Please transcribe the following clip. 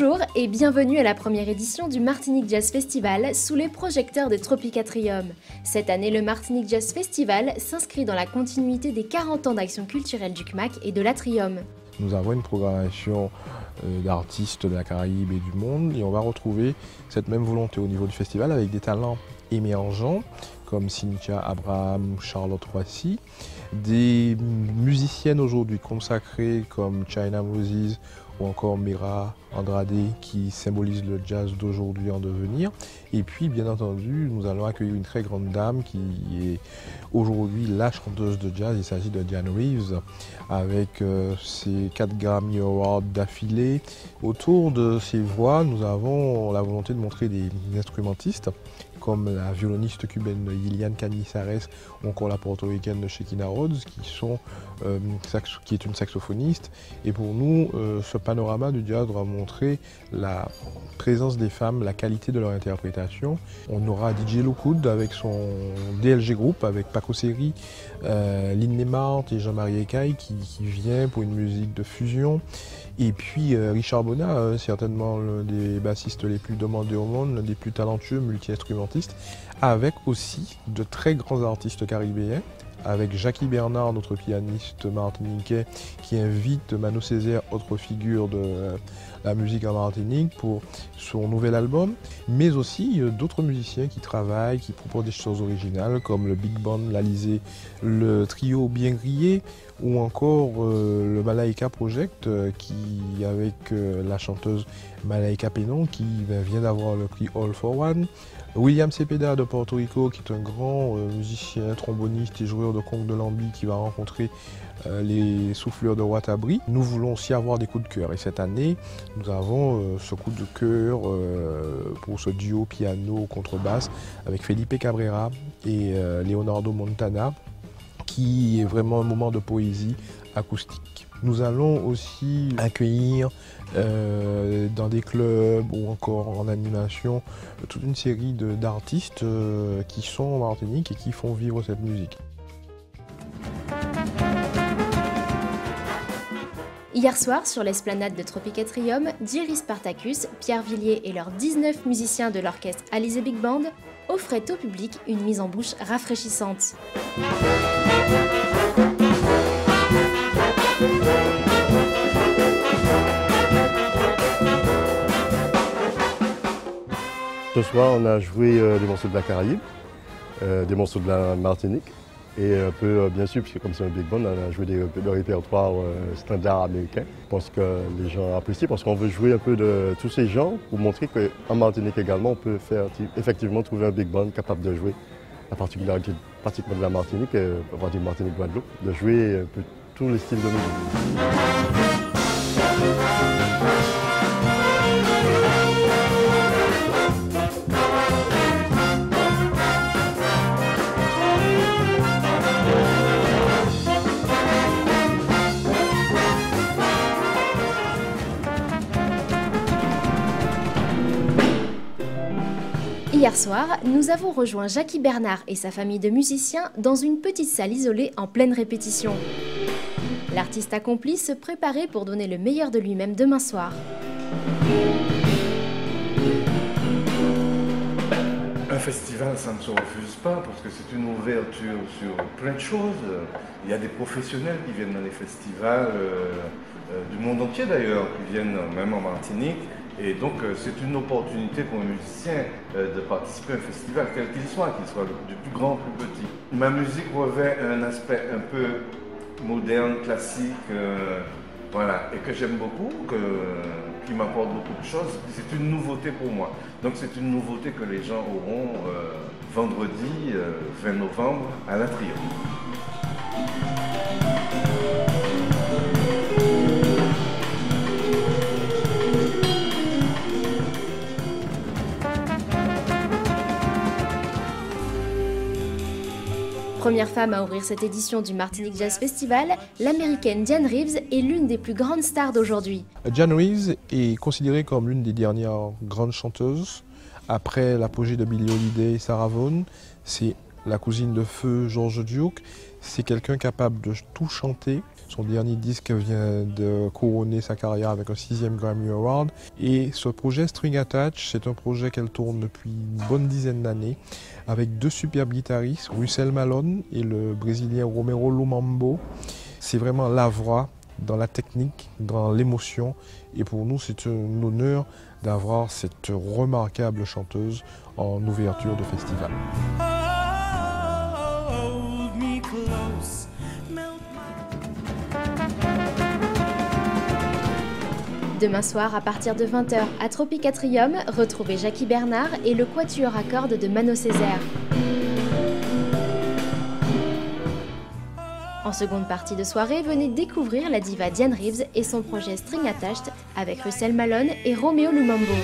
Bonjour et bienvenue à la première édition du Martinique Jazz Festival sous les projecteurs de Tropicatrium. Cette année, le Martinique Jazz Festival s'inscrit dans la continuité des 40 ans d'action culturelle du CMAC et de l'Atrium. Nous avons une programmation d'artistes de la Caraïbe et du monde et on va retrouver cette même volonté au niveau du festival avec des talents émergents comme Cynthia Abraham ou Charlotte Roissy, des musiciennes aujourd'hui consacrées comme China Moses ou encore Mira Andrade qui symbolise le jazz d'aujourd'hui en devenir. Et puis bien entendu, nous allons accueillir une très grande dame qui est aujourd'hui la chanteuse de jazz. Il s'agit de Diane Reeves avec ses 4 Grammy Awards d'affilée. Autour de ses voix, nous avons la volonté de montrer des instrumentistes comme la violoniste cubaine Yilian Canizares ou encore la portoricaine Shekinah Rhodes qui est une saxophoniste. Et pour nous, ce panorama du jazz doit montrer la présence des femmes, la qualité de leur interprétation. On aura DJ Lookwood avec son DLG Group, avec Paco Seri, Lynn Lemart et Jean-Marie Ecaille qui vient pour une musique de fusion. Et puis Richard Bona, certainement l'un des bassistes les plus demandés au monde, l'un des plus talentueux multi-instrumentistes, avec aussi de très grands artistes caribéens, avec Jackie Bernard, notre pianiste martiniquais, qui invite Mano Césaire, autre figure de la musique en Martinique, pour son nouvel album, mais aussi d'autres musiciens qui travaillent, qui proposent des choses originales, comme le Big Band, l'Alizé, le trio Bien Grillé, ou encore le Malaika Project, qui avec la chanteuse Malaika Penon, qui vient d'avoir le prix All for One. William Cepeda de Porto Rico, qui est un grand musicien, tromboniste et joueur de congue de lambi, qui va rencontrer les souffleurs de Watabri. Nous voulons aussi avoir des coups de cœur et cette année, nous avons ce coup de cœur pour ce duo piano-contrebasse avec Felipe Cabrera et Leonardo Montana, qui est vraiment un moment de poésie acoustique. Nous allons aussi accueillir dans des clubs ou encore en animation toute une série d'artistes qui sont en Martinique et qui font vivre cette musique. Hier soir, sur l'esplanade de Tropicatrium, Jerry Spartacus, Pierre Villiers et leurs 19 musiciens de l'orchestre Alizé Big Band offraient au public une mise en bouche rafraîchissante. Ce soir, on a joué des morceaux de la Caraïbe, des morceaux de la Martinique et un peu, bien sûr, puisque comme c'est un big band, on a joué de répertoire standard américain. Je pense que les gens apprécient parce qu'on veut jouer un peu de tous ces genres pour montrer qu'en Martinique également, on peut effectivement trouver un big band capable de jouer la particularité pratiquement de la Martinique, on va dire Martinique-Guadeloupe, de jouer un peu tous les styles de musique. Hier soir, nous avons rejoint Jackie Bernard et sa famille de musiciens dans une petite salle isolée en pleine répétition. L'artiste accompli se préparait pour donner le meilleur de lui-même demain soir. Un festival, ça ne se refuse pas parce que c'est une ouverture sur plein de choses. Il y a des professionnels qui viennent dans les festivals, du monde entier d'ailleurs, qui viennent même en Martinique. Et donc c'est une opportunité pour un musicien de participer à un festival, quel qu'il soit du plus grand au plus petit. Ma musique revêt un aspect un peu moderne, classique, voilà, et que j'aime beaucoup, qui m'apporte beaucoup de choses. C'est une nouveauté pour moi. Donc c'est une nouveauté que les gens auront vendredi 20 novembre à l'Atrium. Première femme à ouvrir cette édition du Martinique Jazz Festival, l'américaine Diane Reeves est l'une des plus grandes stars d'aujourd'hui. Diane Reeves est considérée comme l'une des dernières grandes chanteuses. Après l'apogée de Billie Holiday et Sarah Vaughan, c'est la cousine de feu George Duke. C'est quelqu'un capable de tout chanter, Son dernier disque vient de couronner sa carrière avec un 6e Grammy Award. Et ce projet String Attach, c'est un projet qu'elle tourne depuis une bonne dizaine d'années avec 2 superbes guitaristes, Russell Malone et le Brésilien Romero Lumambo. C'est vraiment la voix dans la technique, dans l'émotion. Et pour nous, c'est un honneur d'avoir cette remarquable chanteuse en ouverture de festival. Demain soir, à partir de 20h, à Tropicatrium, retrouvez Jackie Bernard et le quatuor à cordes de Mano Césaire. En seconde partie de soirée, venez découvrir la diva Diane Reeves et son projet String Attached avec Russell Malone et Romeo Lumambo.